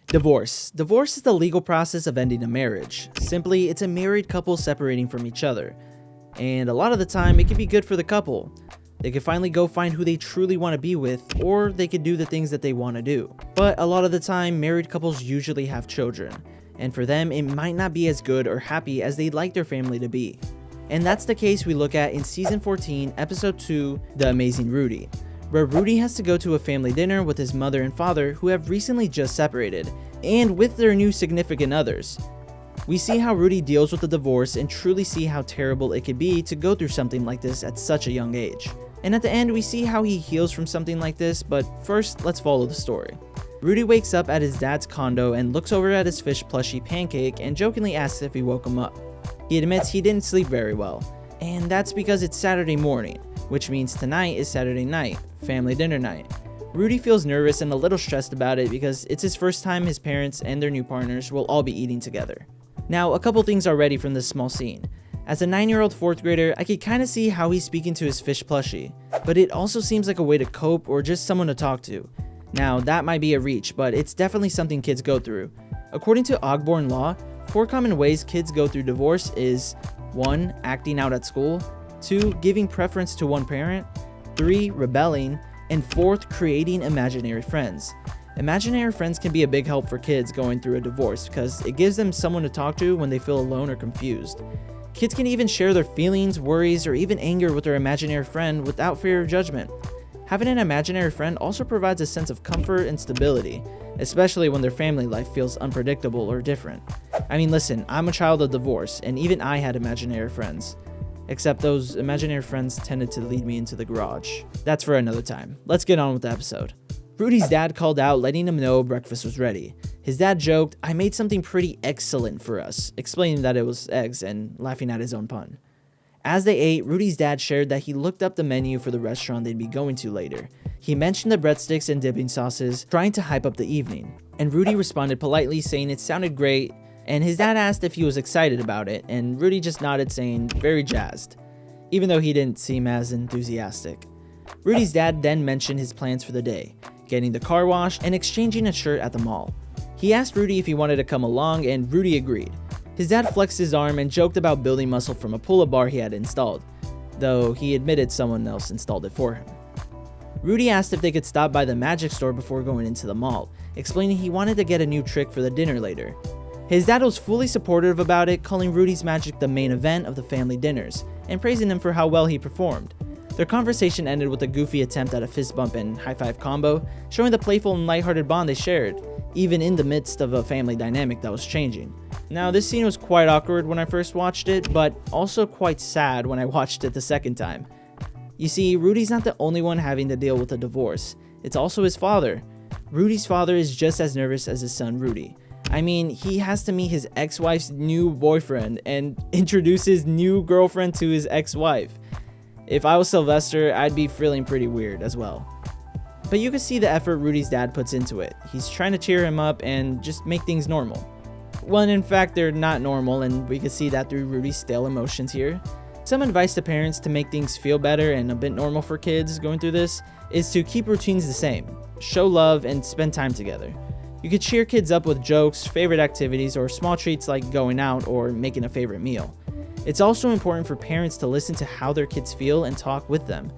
Divorce. Divorce is the legal process of ending a marriage. Simply, it's a married couple separating from each other. And a lot of the time, it can be good for the couple. They can finally go find who they truly want to be with, or they can do the things that they want to do. But a lot of the time, married couples usually have children. And for them, it might not be as good or happy as they'd like their family to be. And that's the case we look at in Season 14, Episode 2, The Amazing Rudy, where Rudy has to go to a family dinner with his mother and father who have recently just separated, and with their new significant others. We see how Rudy deals with the divorce and truly see how terrible it could be to go through something like this at such a young age. And at the end, we see how he heals from something like this, but first, let's follow the story. Rudy wakes up at his dad's condo and looks over at his fish plushie Pancake and jokingly asks if he woke him up. He admits he didn't sleep very well, and that's because it's Saturday morning, which means tonight is Saturday night, family dinner night. Rudy feels nervous and a little stressed about it because it's his first time his parents and their new partners will all be eating together. Now, a couple things already from this small scene. As a 9-year-old 4th grader, I could kinda see how he's speaking to his fish plushie, but it also seems like a way to cope or just someone to talk to. Now, that might be a reach, but it's definitely something kids go through. According to Ogborn law, 4 common ways kids go through divorce is 1. Acting out at school, 2. Giving preference to one parent, 3. Rebelling, and 4th, creating imaginary friends. Imaginary friends can be a big help for kids going through a divorce because it gives them someone to talk to when they feel alone or confused. Kids can even share their feelings, worries, or even anger with their imaginary friend without fear of judgment. Having an imaginary friend also provides a sense of comfort and stability, especially when their family life feels unpredictable or different. I mean, listen, I'm a child of divorce, and even I had imaginary friends. Except those imaginary friends tended to lead me into the garage. That's for another time. Let's get on with the episode. Rudy's dad called out, letting him know breakfast was ready. His dad joked, "I made something pretty excellent for us," explaining that it was eggs and laughing at his own pun. As they ate, Rudy's dad shared that he looked up the menu for the restaurant they'd be going to later. He mentioned the breadsticks and dipping sauces, trying to hype up the evening. And Rudy responded politely, saying it sounded great, and his dad asked if he was excited about it, and Rudy just nodded, saying very jazzed, even though he didn't seem as enthusiastic. Rudy's dad then mentioned his plans for the day, getting the car wash and exchanging a shirt at the mall. He asked Rudy if he wanted to come along, and Rudy agreed. His dad flexed his arm and joked about building muscle from a pull-up bar he had installed, though he admitted someone else installed it for him. Rudy asked if they could stop by the magic store before going into the mall, explaining he wanted to get a new trick for the dinner later. His dad was fully supportive about it, calling Rudy's magic the main event of the family dinners, and praising him for how well he performed. Their conversation ended with a goofy attempt at a fist bump and high-five combo, showing the playful and lighthearted bond they shared, even in the midst of a family dynamic that was changing. Now, this scene was quite awkward when I first watched it, but also quite sad when I watched it the second time. You see, Rudy's not the only one having to deal with a divorce. It's also his father. Rudy's father is just as nervous as his son Rudy. I mean, he has to meet his ex-wife's new boyfriend and introduce his new girlfriend to his ex-wife. If I was Sylvester, I'd be feeling pretty weird as well. But you can see the effort Rudy's dad puts into it. He's trying to cheer him up and just make things normal. When in fact they're not normal, and we can see that through Rudy's stale emotions here. Some advice to parents to make things feel better and a bit normal for kids going through this is to keep routines the same, show love, and spend time together. You could cheer kids up with jokes, favorite activities, or small treats like going out or making a favorite meal. It's also important for parents to listen to how their kids feel and talk with them.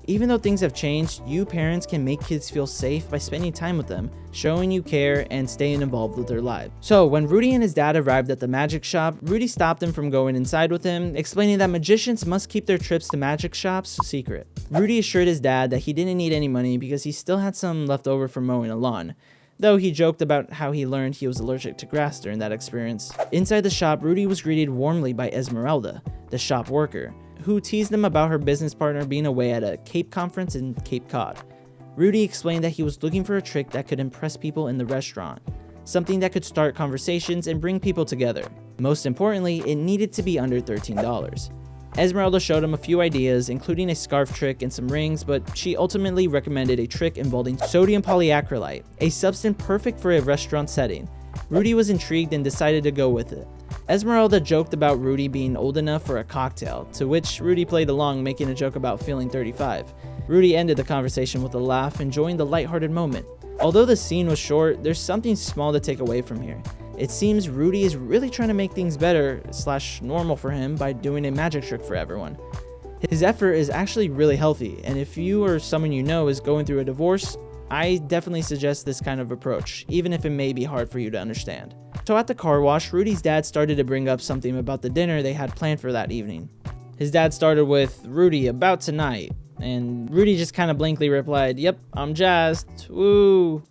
Even though things have changed, you parents can make kids feel safe by spending time with them, showing you care, and staying involved with their lives. So when Rudy and his dad arrived at the magic shop, Rudy stopped them from going inside with him, explaining that magicians must keep their trips to magic shops secret. Rudy assured his dad that he didn't need any money because he still had some left over from mowing a lawn, though he joked about how he learned he was allergic to grass during that experience. Inside the shop, Rudy was greeted warmly by Esmeralda, the shop worker, who teased him about her business partner being away at a Cape conference in Cape Cod. Rudy explained that he was looking for a trick that could impress people in the restaurant, something that could start conversations and bring people together. Most importantly, it needed to be under $13. Esmeralda showed him a few ideas, including a scarf trick and some rings, but she ultimately recommended a trick involving sodium polyacrylate, a substance perfect for a restaurant setting. Rudy was intrigued and decided to go with it. Esmeralda joked about Rudy being old enough for a cocktail, to which Rudy played along, making a joke about feeling 35. Rudy ended the conversation with a laugh, enjoying the lighthearted moment. Although the scene was short, there's something small to take away from here. It seems Rudy is really trying to make things better / normal for him by doing a magic trick for everyone. His effort is actually really healthy, and if you or someone you know is going through a divorce, I definitely suggest this kind of approach, even if it may be hard for you to understand. So at the car wash, Rudy's dad started to bring up something about the dinner they had planned for that evening. His dad started with, "Rudy, about tonight," and Rudy just kind of blankly replied, "Yep, I'm jazzed, woo."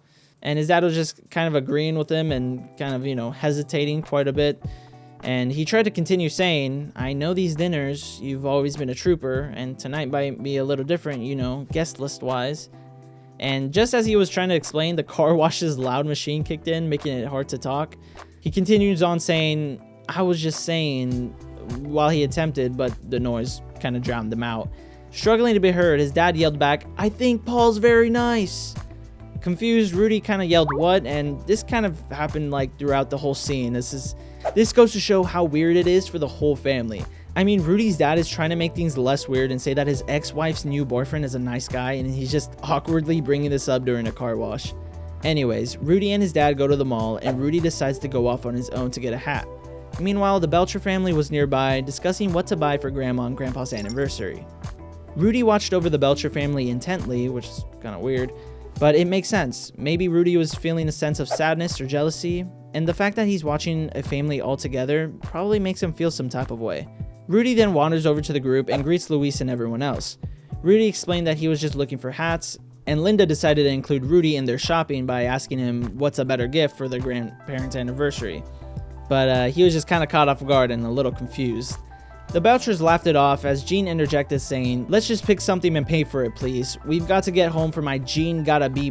And his dad was just kind of agreeing with him and kind of, hesitating quite a bit. And he tried to continue saying, "I know these dinners, you've always been a trooper, and tonight might be a little different, guest list wise." And just as he was trying to explain, the car wash's loud machine kicked in, making it hard to talk. He continues on saying, "I was just saying," while he attempted, but the noise kind of drowned him out. Struggling to be heard, his dad yelled back, "I think Paul's very nice." Confused, Rudy kind of yelled, "What?" And this kind of happened throughout the whole scene. This goes to show how weird it is for the whole family. I mean, Rudy's dad is trying to make things less weird and say that his ex-wife's new boyfriend is a nice guy, and he's just awkwardly bringing this up during a car wash. Anyways, Rudy and his dad go to the mall, and Rudy decides to go off on his own to get a hat. Meanwhile, the Belcher family was nearby, discussing what to buy for Grandma and Grandpa's anniversary. Rudy watched over the Belcher family intently, which is kind of weird, but it makes sense. Maybe Rudy was feeling a sense of sadness or jealousy, and the fact that he's watching a family all together probably makes him feel some type of way. Rudy then wanders over to the group and greets Luis and everyone else. Rudy explained that he was just looking for hats, and Linda decided to include Rudy in their shopping by asking him what's a better gift for their grandparents' anniversary. But he was just kind of caught off guard and a little confused. The Belchers laughed it off as Jean interjected saying, "Let's just pick something and pay for it, please. We've got to get home for my Jean got a B-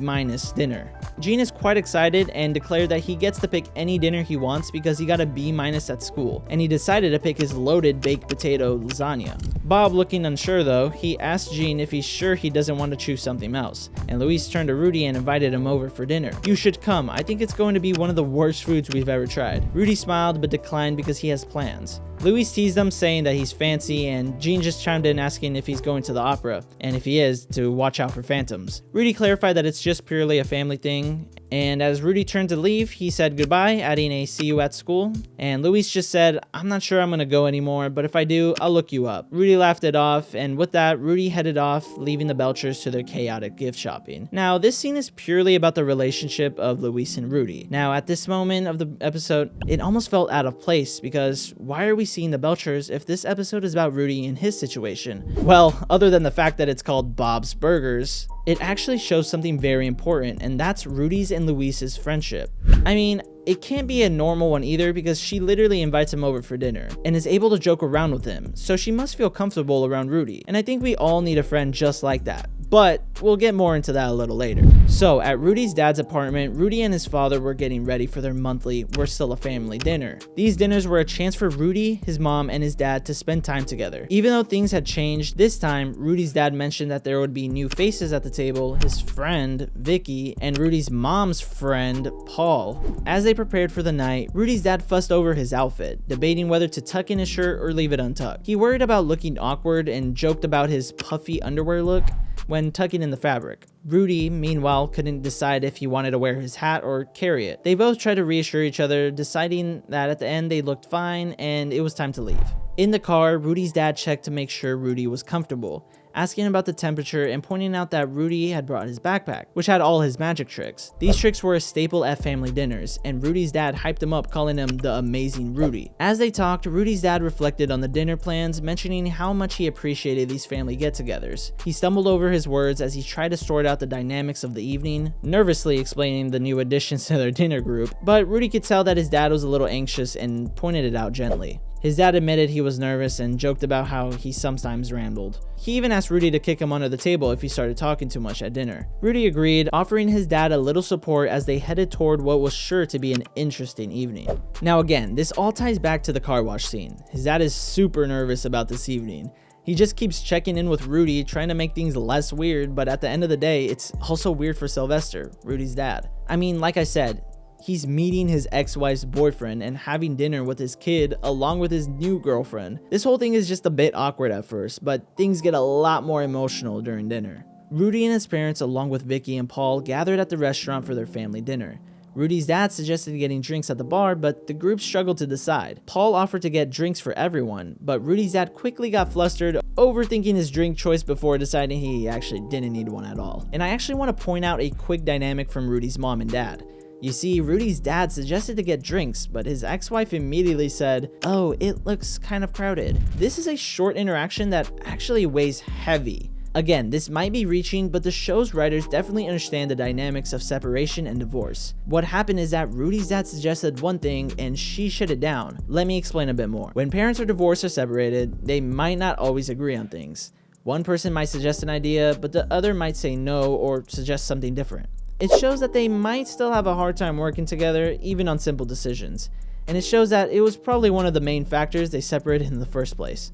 dinner." Jean is quite excited and declared that he gets to pick any dinner he wants because he got a B- at school, and he decided to pick his loaded baked potato lasagna. Bob, looking unsure though, he asked Jean if he's sure he doesn't want to choose something else, and Luis turned to Rudy and invited him over for dinner. "You should come. I think it's going to be one of the worst foods we've ever tried." Rudy smiled but declined because he has plans. Luis teased him, saying that he's fancy, and Jean just chimed in asking if he's going to the opera, and if he is, to watch out for phantoms. Rudy clarified that it's just purely a family thing, and as Rudy turned to leave, he said goodbye, adding a "see you at school," and Luis just said, "I'm not sure I'm gonna go anymore, but if I do, I'll look you up." Rudy laughed it off, and with that, Rudy headed off, leaving the Belchers to their chaotic gift shopping. Now, this scene is purely about the relationship of Luis and Rudy. Now, at this moment of the episode, it almost felt out of place, because why are we seeing the Belchers if this episode is about Rudy and his situation? Well, other than the fact that it's called Bob's Burgers, it actually shows something very important, and that's Rudy's and Luis's friendship. I mean, it can't be a normal one either because she literally invites him over for dinner and is able to joke around with him, so she must feel comfortable around Rudy, and I think we all need a friend just like that. But we'll get more into that a little later. So at Rudy's dad's apartment, Rudy and his father were getting ready for their monthly "We're Still a Family" dinner. These dinners were a chance for Rudy, his mom, and his dad to spend time together. Even though things had changed, this time Rudy's dad mentioned that there would be new faces at the table: his friend Vicky and Rudy's mom's friend Paul. As they prepared for the night, Rudy's dad fussed over his outfit, debating whether to tuck in his shirt or leave it untucked. He worried about looking awkward and joked about his puffy underwear look when tucking in the fabric. Rudy, meanwhile, couldn't decide if he wanted to wear his hat or carry it. They both tried to reassure each other, deciding that at the end they looked fine and it was time to leave. In the car, Rudy's dad checked to make sure Rudy was comfortable, asking about the temperature and pointing out that Rudy had brought his backpack, which had all his magic tricks. These tricks were a staple at family dinners, and Rudy's dad hyped him up, calling him the amazing Rudy. As they talked, Rudy's dad reflected on the dinner plans, mentioning how much he appreciated these family get-togethers. He stumbled over his words as he tried to sort out the dynamics of the evening, nervously explaining the new additions to their dinner group, but Rudy could tell that his dad was a little anxious and pointed it out gently. His dad admitted he was nervous and joked about how he sometimes rambled. He even asked Rudy to kick him under the table if he started talking too much at dinner. Rudy agreed, offering his dad a little support as they headed toward what was sure to be an interesting evening. Now again, this all ties back to the car wash scene. His dad is super nervous about this evening. He just keeps checking in with Rudy, trying to make things less weird, but at the end of the day, it's also weird for Sylvester, Rudy's dad. I mean, like I said, he's meeting his ex-wife's boyfriend and having dinner with his kid along with his new girlfriend. This whole thing is just a bit awkward at first, but things get a lot more emotional during dinner. Rudy and his parents, along with Vicky and Paul, gathered at the restaurant for their family dinner. Rudy's dad suggested getting drinks at the bar, but the group struggled to decide. Paul offered to get drinks for everyone, but Rudy's dad quickly got flustered, overthinking his drink choice before deciding he actually didn't need one at all. And I actually want to point out a quick dynamic from Rudy's mom and dad. You see, Rudy's dad suggested to get drinks, but his ex-wife immediately said, "Oh, it looks kind of crowded." This is a short interaction that actually weighs heavy. Again, this might be reaching, but the show's writers definitely understand the dynamics of separation and divorce. What happened is that Rudy's dad suggested one thing and she shut it down. Let me explain a bit more. When parents are divorced or separated, they might not always agree on things. One person might suggest an idea, but the other might say no or suggest something different. It shows that they might still have a hard time working together, even on simple decisions. And it shows that it was probably one of the main factors they separated in the first place.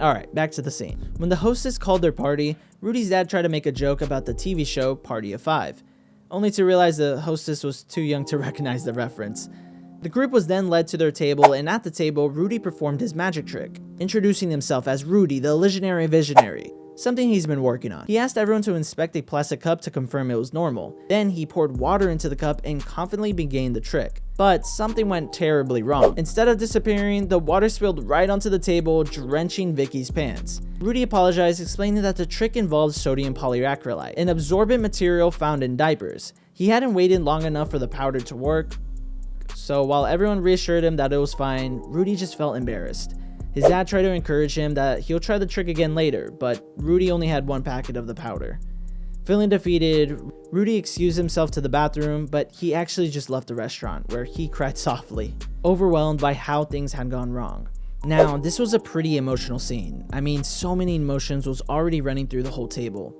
Alright, back to the scene. When the hostess called their party, Rudy's dad tried to make a joke about the TV show Party of Five, only to realize the hostess was too young to recognize the reference. The group was then led to their table, and at the table, Rudy performed his magic trick, introducing himself as Rudy, the Legionary Visionary, something he's been working on. He asked everyone to inspect a plastic cup to confirm it was normal. Then he poured water into the cup and confidently began the trick. But something went terribly wrong. Instead of disappearing, the water spilled right onto the table, drenching Vicky's pants. Rudy apologized, explaining that the trick involved sodium polyacrylate, an absorbent material found in diapers. He hadn't waited long enough for the powder to work, so while everyone reassured him that it was fine, Rudy just felt embarrassed. His dad tried to encourage him that he'll try the trick again later, but Rudy only had one packet of the powder. Feeling defeated, Rudy excused himself to the bathroom, but he actually just left the restaurant, where he cried softly, overwhelmed by how things had gone wrong. Now, this was a pretty emotional scene. I mean, so many emotions was already running through the whole table.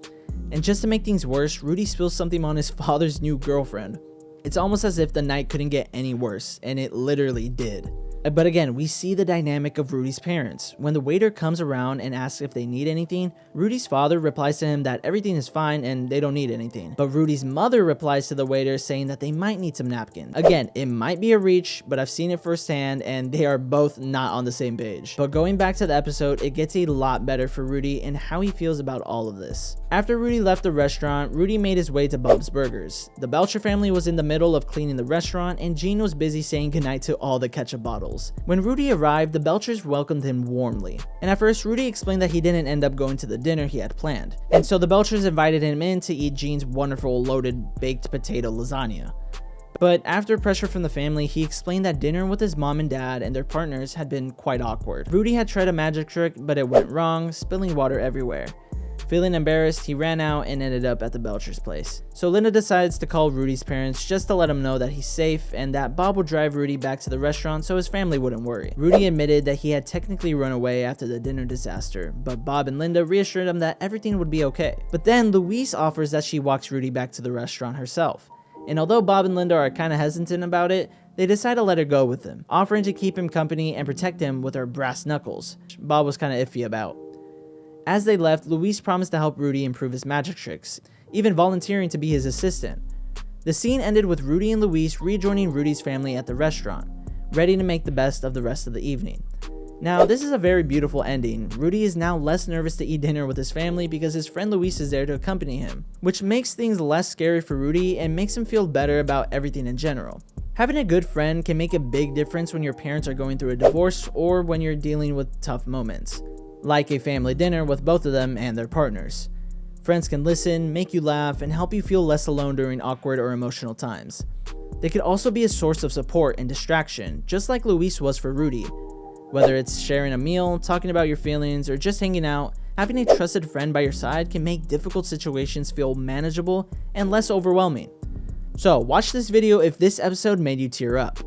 And just to make things worse, Rudy spills something on his father's new girlfriend. It's almost as if the night couldn't get any worse, and it literally did. But again, we see the dynamic of Rudy's parents. When the waiter comes around and asks if they need anything, Rudy's father replies to him that everything is fine and they don't need anything. But Rudy's mother replies to the waiter saying that they might need some napkins. Again, it might be a reach, but I've seen it firsthand and they are both not on the same page. But going back to the episode, it gets a lot better for Rudy and how he feels about all of this. After Rudy left the restaurant, Rudy made his way to Bob's Burgers. The Belcher family was in the middle of cleaning the restaurant and Gene was busy saying goodnight to all the ketchup bottles. When Rudy arrived, the Belchers welcomed him warmly. And at first, Rudy explained that he didn't end up going to the dinner he had planned. And so the Belchers invited him in to eat Gene's wonderful loaded baked potato lasagna. But after pressure from the family, he explained that dinner with his mom and dad and their partners had been quite awkward. Rudy had tried a magic trick, but it went wrong, spilling water everywhere. Feeling embarrassed, he ran out and ended up at the Belcher's place. So Linda decides to call Rudy's parents just to let him know that he's safe and that Bob will drive Rudy back to the restaurant so his family wouldn't worry. Rudy admitted that he had technically run away after the dinner disaster, but Bob and Linda reassured him that everything would be okay. But then Louise offers that she walks Rudy back to the restaurant herself. And although Bob and Linda are kind of hesitant about it, they decide to let her go with him, offering to keep him company and protect him with her brass knuckles, which Bob was kind of iffy about. As they left, Louise promised to help Rudy improve his magic tricks, even volunteering to be his assistant. The scene ended with Rudy and Louise rejoining Rudy's family at the restaurant, ready to make the best of the rest of the evening. Now, this is a very beautiful ending. Rudy is now less nervous to eat dinner with his family because his friend Louise is there to accompany him, which makes things less scary for Rudy and makes him feel better about everything in general. Having a good friend can make a big difference when your parents are going through a divorce or when you're dealing with tough moments, like a family dinner with both of them and their partners. Friends can listen, make you laugh, and help you feel less alone during awkward or emotional times. They could also be a source of support and distraction, just like Louise was for Rudy. Whether it's sharing a meal, talking about your feelings, or just hanging out, having a trusted friend by your side can make difficult situations feel manageable and less overwhelming. So, watch this video if this episode made you tear up.